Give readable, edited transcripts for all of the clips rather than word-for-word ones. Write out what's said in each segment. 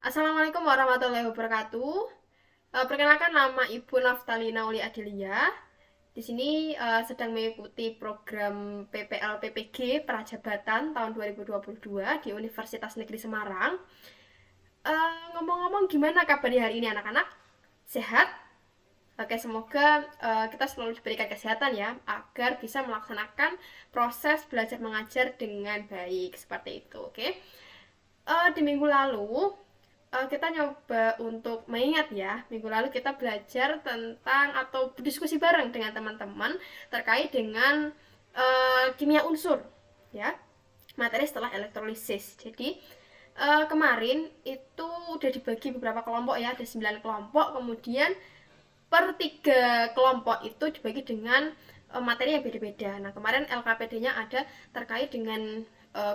Assalamualaikum warahmatullahi wabarakatuh. Perkenalkan nama Ibu Naftalina Uli Adelia. Di sini sedang mengikuti program PPL PPG Prajabatan tahun 2022 di Universitas Negeri Semarang. Ngomong-ngomong, gimana kabarnya hari ini anak-anak? Sehat? Oke, semoga kita selalu diberikan kesehatan ya, agar bisa melaksanakan proses belajar mengajar dengan baik seperti itu. Oke. Di minggu lalu kita nyoba untuk mengingat ya, minggu lalu kita belajar tentang atau berdiskusi bareng dengan teman-teman terkait dengan kimia unsur ya, materi setelah elektrolisis. Jadi kemarin itu udah dibagi beberapa kelompok ya, ada 9 kelompok, kemudian per 3 kelompok itu dibagi dengan materi yang beda-beda. Nah, kemarin LKPD-nya ada terkait dengan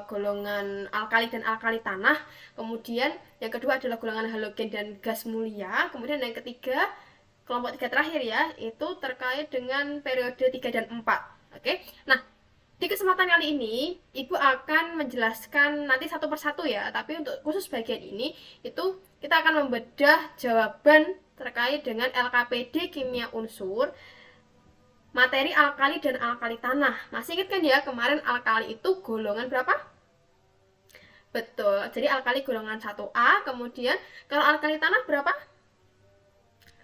golongan alkali dan alkali tanah. Kemudian yang kedua adalah golongan halogen dan gas mulia. Kemudian yang ketiga, kelompok 3 terakhir ya, itu terkait dengan periode 3 dan 4. Oke. Nah, di kesempatan kali ini, Ibu akan menjelaskan nanti satu persatu ya, tapi untuk khusus bagian ini, itu kita akan membedah jawaban terkait dengan LKPD kimia unsur materi alkali dan alkali tanah. Masih ingat kan ya, kemarin alkali itu golongan berapa? Betul, jadi alkali golongan 1A, kemudian kalau alkali tanah berapa?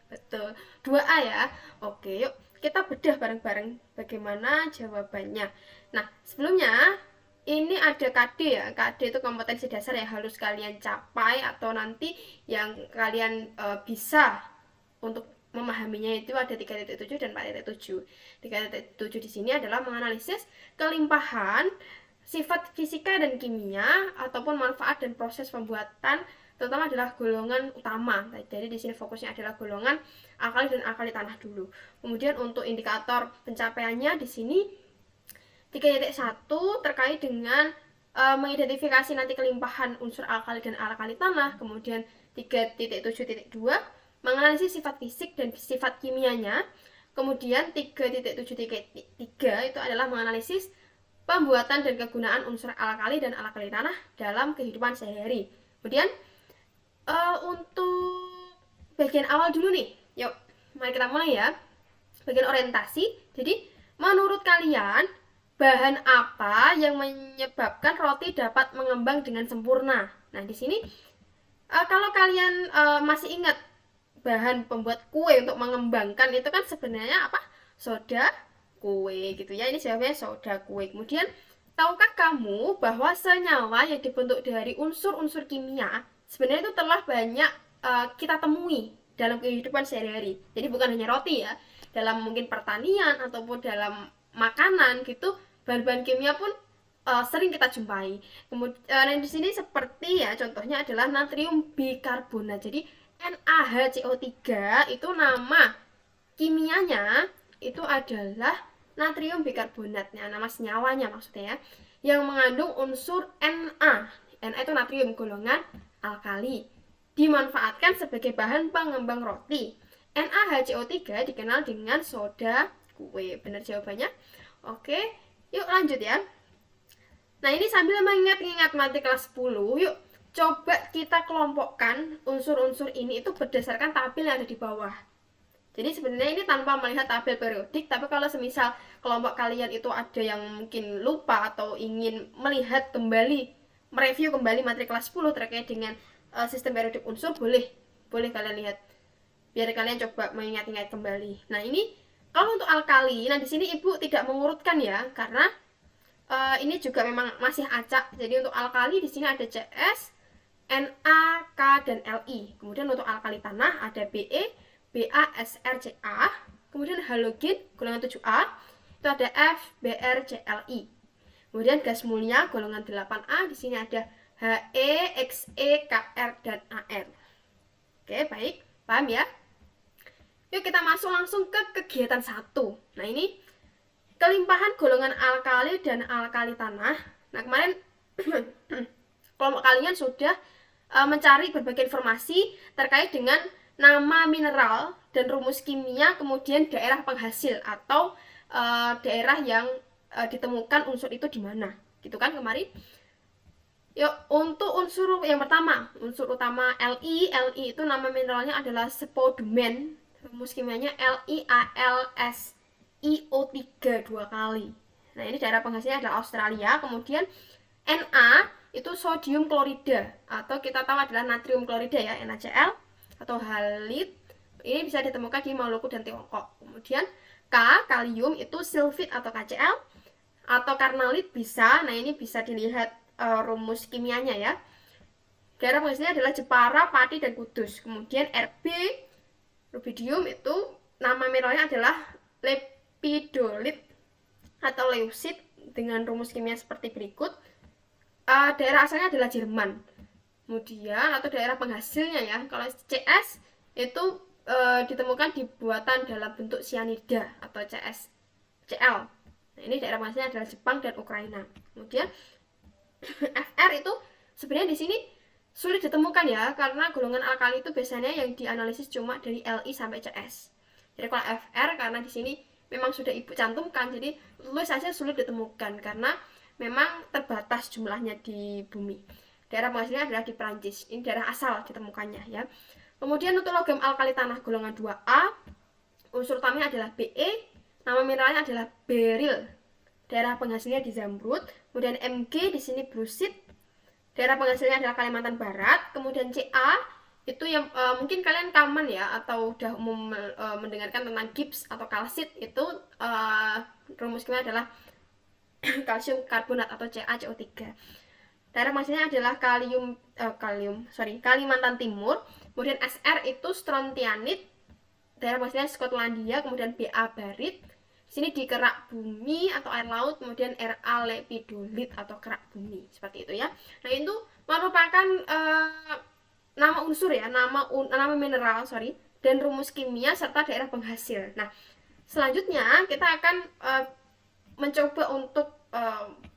Betul, 2A ya. Oke, yuk kita bedah bareng-bareng bagaimana jawabannya. Nah, sebelumnya ini ada KD ya. KD itu kompetensi dasar yang harus kalian capai atau nanti yang kalian bisa untuk memahaminya itu ada 3.7 dan 4.7. 3.7 di sini adalah menganalisis kelimpahan sifat fisika dan kimia ataupun manfaat dan proses pembuatan, terutama adalah golongan utama. Jadi di sini fokusnya adalah golongan alkali dan alkali tanah dulu. Kemudian untuk indikator pencapaiannya di sini 3.1 terkait dengan mengidentifikasi nanti kelimpahan unsur alkali dan alkali tanah. Kemudian 3.7.2 menganalisis sifat fisik dan sifat kimianya. Kemudian 3.7.3 itu adalah menganalisis pembuatan dan kegunaan unsur alkali dan alkali tanah dalam kehidupan sehari-hari. Kemudian untuk bagian awal dulu nih, yuk mari kita mulai ya. Bagian orientasi. Jadi menurut kalian bahan apa yang menyebabkan roti dapat mengembang dengan sempurna? Nah di sini kalau kalian masih ingat bahan pembuat kue untuk mengembangkan itu kan sebenarnya apa? Soda kue gitu ya. Ini jawabannya soda kue. Kemudian tahukah kamu bahwa senyawa yang dibentuk dari unsur-unsur kimia sebenarnya itu telah banyak kita temui dalam kehidupan sehari-hari. Jadi bukan hanya roti ya, dalam mungkin pertanian ataupun dalam makanan gitu, bahan-bahan kimia pun sering kita jumpai. Kemudian di sini seperti ya contohnya adalah natrium bikarbonat. Jadi NaHCO3 itu nama kimianya itu adalah natrium bikarbonatnya, nama senyawanya maksudnya ya, yang mengandung unsur Na. Na itu natrium golongan alkali. Dimanfaatkan sebagai bahan pengembang roti. NaHCO3 dikenal dengan soda kue. Benar jawabannya? Oke, yuk lanjut ya. Nah, ini sambil mengingat-ingat materi kelas 10, yuk coba kita kelompokkan unsur-unsur ini itu berdasarkan tabel yang ada di bawah. Jadi sebenarnya ini tanpa melihat tabel periodik, tapi kalau semisal kelompok kalian itu ada yang mungkin lupa atau ingin melihat kembali, mereview kembali materi kelas 10 terkait dengan sistem periodik unsur, boleh kalian lihat. Biar kalian coba mengingat-ingat kembali. Nah, ini kalau untuk alkali, nah di sini Ibu tidak mengurutkan ya, karena ini juga memang masih acak. Jadi untuk alkali di sini ada CS, Na, K, dan Li. Kemudian untuk alkali tanah ada Be, Ba, Sr, Ca. Kemudian halogen golongan 7A itu ada F, Br, Cli. Kemudian gas mulia golongan 8A di sini ada He, Xe, Kr, dan Ar. Oke, baik. Paham ya? Yuk kita masuk langsung ke kegiatan 1. Nah, ini kelimpahan golongan alkali dan alkali tanah. Nah, kemarin kelompok kalian sudah mencari berbagai informasi terkait dengan nama mineral dan rumus kimia, kemudian daerah penghasil atau daerah yang ditemukan unsur itu di mana, gitu kan kemarin. Yuk, untuk unsur yang pertama, unsur utama Li. Li itu nama mineralnya adalah spodumen. Rumus kimianya LiAlSiO3 dua kali. Nah, ini daerah penghasilnya adalah Australia. Kemudian Na itu sodium klorida atau kita tahu adalah natrium klorida ya, NaCl atau halid. Ini bisa ditemukan di Maluku dan Tiongkok. Kemudian K, kalium itu sulfit atau KCl atau karnalit bisa. Nah, ini bisa dilihat rumus kimianya ya. Daerah penghasilnya adalah Jepara, Pati, dan Kudus. Kemudian Rb, rubidium itu nama mineralnya adalah lepidolit atau leucit dengan rumus kimia seperti berikut. Daerah asalnya adalah Jerman. Kemudian atau daerah penghasilnya ya, kalau CS itu ditemukan di buatan dalam bentuk cyanida atau CSCl. Nah, ini daerah penghasilnya adalah Jepang dan Ukraina. Kemudian Fr itu sebenarnya di sini sulit ditemukan ya, karena golongan alkali itu biasanya yang dianalisis cuma dari Li sampai CS. Jadi kalau Fr karena di sini memang sudah ibu cantumkan, jadi tulis saja sulit ditemukan karena memang terbatas jumlahnya di bumi. Daerah penghasilnya adalah di Perancis. Ini daerah asal ditemukannya ya. Kemudian untuk logam alkali tanah golongan 2A, unsur utamanya adalah Be, nama mineralnya adalah beril. Daerah penghasilnya di Zamrud. Kemudian Mg di sini brusit. Daerah penghasilnya adalah Kalimantan Barat. Kemudian Ca itu yang mungkin kalian common ya atau udah umum mendengarkan tentang gips atau kalsit. Itu rumus kimia adalah kalsium karbonat atau CaCO3. Daerah penghasilnya adalah Kalimantan Timur. Kemudian Sr itu strontianit. Daerah penghasilnya Skotlandia. Kemudian Ba barit. Sini di kerak bumi atau air laut. Kemudian Ra lepidolit atau kerak bumi, seperti itu ya. Nah, itu merupakan nama unsur ya, nama mineral dan rumus kimia serta daerah penghasil. Nah, selanjutnya kita akan mencoba untuk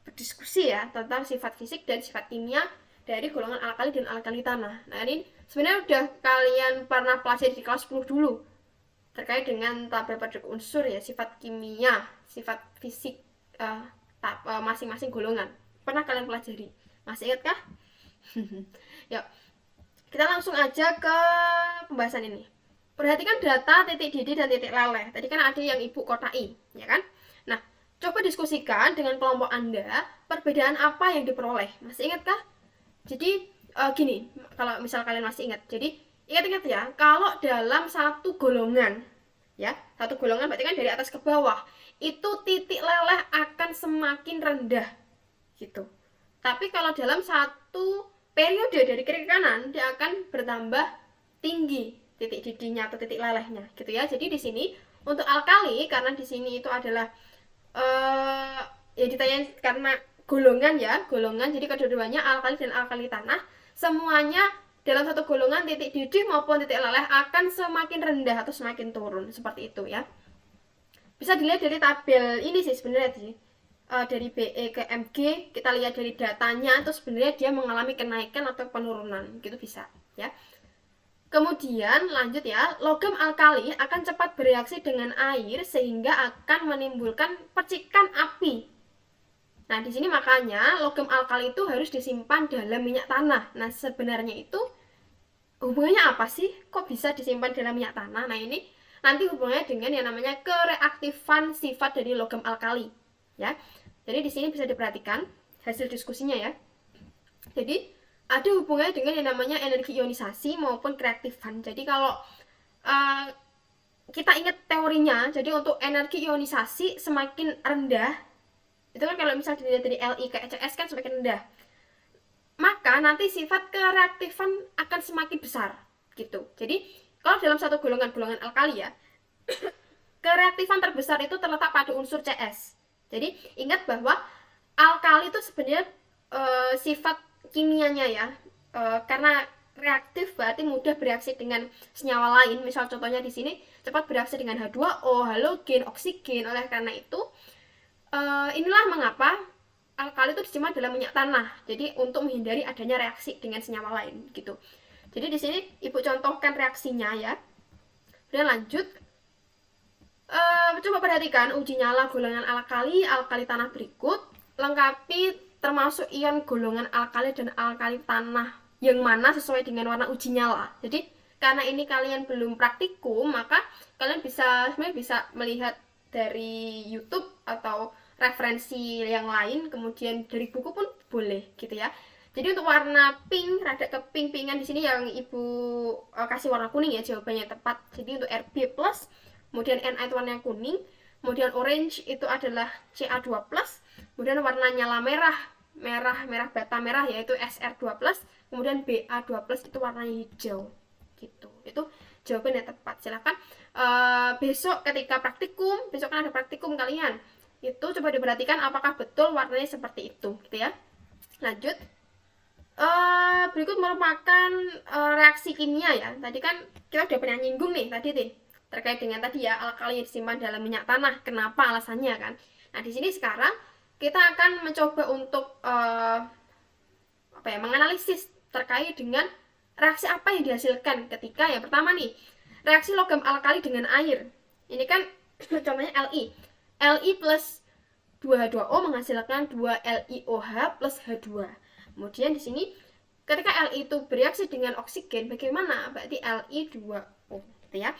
berdiskusi ya tentang sifat fisik dan sifat kimia dari golongan alkali dan alkali tanah. Nah, ini sebenarnya udah kalian pernah pelajari di kelas 10 dulu terkait dengan tabel periode unsur ya, sifat kimia, sifat fisik masing-masing golongan. Pernah kalian pelajari? Masih ingat kah? Yuk, kita langsung aja ke pembahasan ini. Perhatikan data titik didih dan titik leleh. Tadi kan ada yang ibu kotai, ya kan? Nah, coba diskusikan dengan kelompok Anda, perbedaan apa yang diperoleh. Masih ingat kah? Jadi, gini, kalau misal kalian masih ingat. Jadi, ingat-ingat ya, kalau dalam satu golongan, ya, satu golongan berarti kan dari atas ke bawah, itu titik leleh akan semakin rendah, gitu. Tapi kalau dalam satu periode dari kiri ke kanan, dia akan bertambah tinggi titik didihnya atau titik lelehnya, gitu ya. Jadi di sini untuk alkali, karena di sini itu adalah ya ditanya karena golongan ya, golongan, jadi kedua-duanya alkali dan alkali tanah, semuanya dalam satu golongan titik didih maupun titik leleh akan semakin rendah atau semakin turun, seperti itu ya. Bisa dilihat dari tabel ini sih sebenarnya sih. Dari Be ke Mg kita lihat dari datanya itu sebenarnya dia mengalami kenaikan atau penurunan, gitu bisa ya. Kemudian lanjut ya, logam alkali akan cepat bereaksi dengan air sehingga akan menimbulkan percikan api. Nah, di sini makanya logam alkali itu harus disimpan dalam minyak tanah. Nah, sebenarnya itu hubungannya apa sih? Kok bisa disimpan dalam minyak tanah? Nah, ini nanti hubungannya dengan yang namanya kereaktifan sifat dari logam alkali, ya. Jadi di sini bisa diperhatikan hasil diskusinya ya. Jadi ada hubungannya dengan yang namanya energi ionisasi maupun kereaktifan. Jadi kalau kita ingat teorinya, jadi untuk energi ionisasi semakin rendah, itu kan kalau misalnya dilihat dari Li ke CS kan semakin rendah, maka nanti sifat kereaktifan akan semakin besar, gitu. Jadi kalau dalam satu golongan alkali ya, kereaktifan terbesar itu terletak pada unsur CS. Jadi ingat bahwa alkali itu sebenarnya sifat kimianya ya, karena reaktif berarti mudah bereaksi dengan senyawa lain. Misal contohnya di sini cepat bereaksi dengan H2O, halogen, oksigen. Oleh karena itu inilah mengapa alkali itu disimpan dalam minyak tanah. Jadi untuk menghindari adanya reaksi dengan senyawa lain, gitu. Jadi di sini ibu contohkan reaksinya ya. Kemudian lanjut, coba perhatikan uji nyala golongan alkali tanah berikut. Lengkapi termasuk ion golongan alkali dan alkali tanah yang mana sesuai dengan warna ujinya lah. Jadi karena ini kalian belum praktikum, maka kalian sebenarnya bisa melihat dari YouTube atau referensi yang lain, kemudian dari buku pun boleh gitu ya. Jadi untuk warna pink, rada ke pink-pinkan di sini yang ibu kasih warna kuning ya, jawabannya tepat. Jadi untuk Rb+, kemudian Na itu warna kuning, kemudian orange itu adalah Ca2+, kemudian warna nyala merah bata merah yaitu Sr2+, kemudian Ba2+ itu warnanya hijau gitu. Itu jawabannya tepat. Silahkan besok ketika praktikum, besok kan ada praktikum kalian, itu coba diperhatikan apakah betul warnanya seperti itu gitu ya. Lanjut, berikut merupakan reaksi kimia ya. Tadi kan kita udah pernah nyinggung nih tadi nih terkait dengan tadi ya alkali yang disimpan dalam minyak tanah. Kenapa alasannya kan? Nah di sini sekarang kita akan mencoba untuk menganalisis terkait dengan reaksi apa yang dihasilkan ketika yang pertama nih reaksi logam alkali dengan air. Ini kan contohnya Li plus 2H2O menghasilkan 2LiOH plus H2. Kemudian di sini ketika Li itu bereaksi dengan oksigen, bagaimana? Berarti Li2O, gitu ya.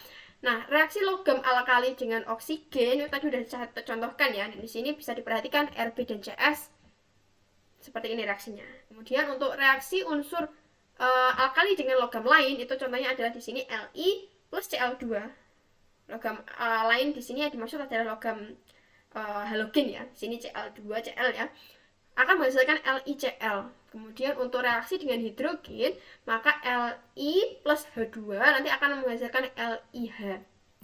Nah, reaksi logam alkali dengan oksigen itu tadi sudah saya contohkan ya. Di sini bisa diperhatikan Rb dan Cs seperti ini reaksinya. Kemudian untuk reaksi unsur alkali dengan logam lain itu contohnya adalah di sini Li plus Cl2. Logam lain di sini yang dimaksud adalah logam halogen ya. Di sini Cl2, Cl ya. Akan menghasilkan LiCl. Kemudian untuk reaksi dengan hidrogen, maka Li plus H2 nanti akan menghasilkan LiH.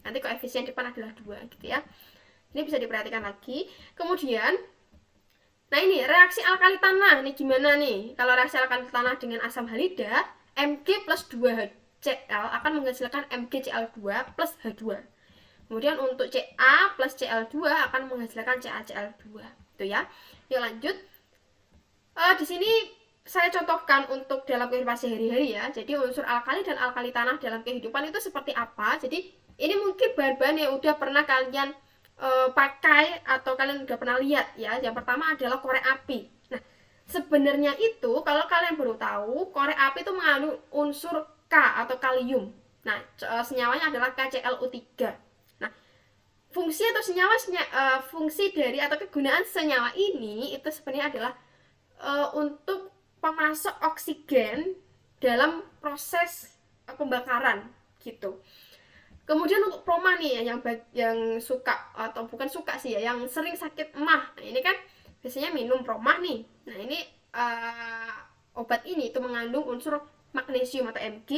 Nanti koefisien depan adalah 2 gitu ya. Ini bisa diperhatikan lagi. Kemudian, nah ini reaksi alkali tanah. Ini gimana nih? Kalau reaksi alkali tanah dengan asam halida, Mg plus 2Cl akan menghasilkan MgCl2 plus H2. Kemudian untuk Ca plus Cl2 akan menghasilkan CaCl2. Itu ya. Yuk lanjut. Di sini saya contohkan untuk dalam kehidupan sehari-hari ya. Jadi unsur alkali dan alkali tanah dalam kehidupan itu seperti apa. Jadi ini mungkin bahan-bahan yang udah pernah kalian pakai atau kalian udah pernah lihat ya. Yang pertama adalah korek api. Nah, sebenarnya itu kalau kalian baru tahu, korek api itu mengandung unsur K atau kalium. Nah, senyawanya adalah KClO3. Nah, fungsi atau fungsi dari atau kegunaan senyawa ini itu sebenarnya adalah untuk pemasok oksigen dalam proses pembakaran gitu. Kemudian untuk proma nih yang suka atau bukan suka sih ya, yang sering sakit emah. Nah, ini kan biasanya minum proma nih. Nah, ini obat ini itu mengandung unsur magnesium atau Mg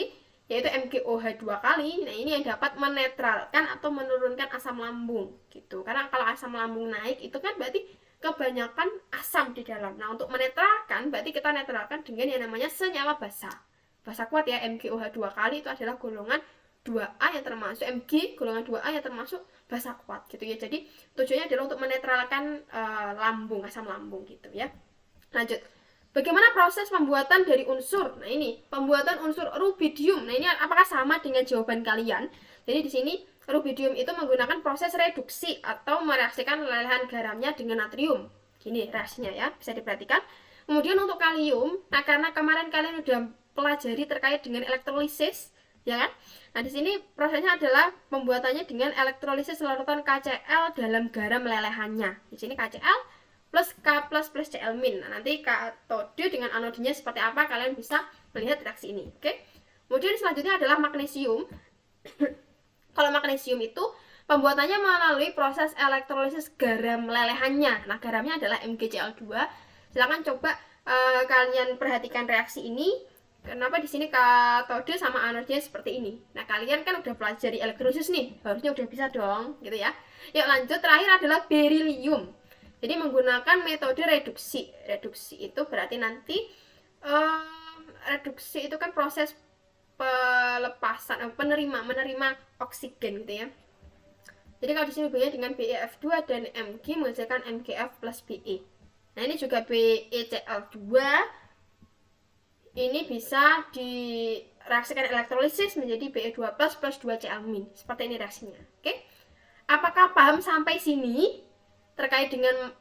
yaitu MgOH 2 kali. Nah, ini yang dapat menetralkan atau menurunkan asam lambung gitu. Karena kalau asam lambung naik itu kan berarti kebanyakan asam di dalam. Nah, untuk menetralkan berarti kita netralkan dengan yang namanya senyawa basa. Basa kuat ya, MgOH 2 kali itu adalah golongan 2A yang termasuk Mg golongan 2A yang termasuk basa kuat gitu ya. Jadi tujuannya adalah untuk menetralkan lambung, asam lambung gitu ya. Lanjut. Bagaimana proses pembuatan dari unsur? Nah, ini pembuatan unsur rubidium. Nah, ini apakah sama dengan jawaban kalian? Jadi di sini rubidium itu menggunakan proses reduksi atau mereaksikan lelehan garamnya dengan natrium. Gini reaksinya ya, bisa diperhatikan. Kemudian untuk kalium, nah karena kemarin kalian udah pelajari terkait dengan elektrolisis, ya kan? Nah, di sini prosesnya adalah pembuatannya dengan elektrolisis larutan KCl dalam garam lelehannya. Di sini KCl plus K plus Cl min. Nah, nanti katode dengan anodenya seperti apa kalian bisa melihat reaksi ini. Oke. Kemudian selanjutnya adalah magnesium. Kalau magnesium itu pembuatannya melalui proses elektrolisis garam lelehannya. Nah, garamnya adalah MgCl2. Silakan coba kalian perhatikan reaksi ini. Kenapa di sini katode sama anodenya seperti ini? Nah, kalian kan udah pelajari elektrolisis nih, harusnya udah bisa dong, gitu ya. Yuk lanjut, terakhir adalah berilium. Jadi menggunakan metode reduksi. Reduksi itu berarti nanti reduksi itu kan proses pelepasan menerima oksigen gitu ya. Jadi kalau di sini hubungannya dengan BeF2 dan Mg menghasilkan MgF plus Be. Nah, ini juga BeCl2 ini bisa direaksikan elektrolisis menjadi Be2 plus 2Cl min. Seperti ini reaksinya. Oke. Apakah paham sampai sini terkait dengan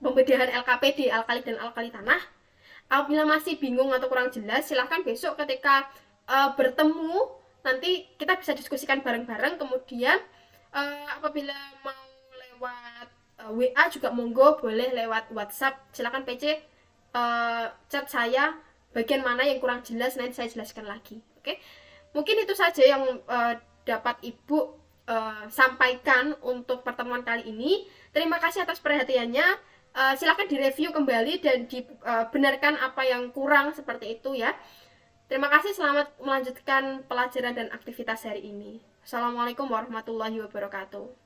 pembedahan LKPD, alkali dan alkali tanah. Apabila masih bingung atau kurang jelas, silahkan besok ketika bertemu nanti kita bisa diskusikan bareng-bareng. Kemudian apabila mau lewat WA juga monggo, boleh lewat WhatsApp, silahkan PC chat saya bagian mana yang kurang jelas, nanti saya jelaskan lagi. Oke, mungkin itu saja yang dapat Ibu sampaikan untuk pertemuan kali ini. Terima kasih atas perhatiannya. Silakan direview kembali dan dibenarkan apa yang kurang seperti itu ya. Terima kasih, selamat melanjutkan pelajaran dan aktivitas hari ini. Assalamualaikum warahmatullahi wabarakatuh.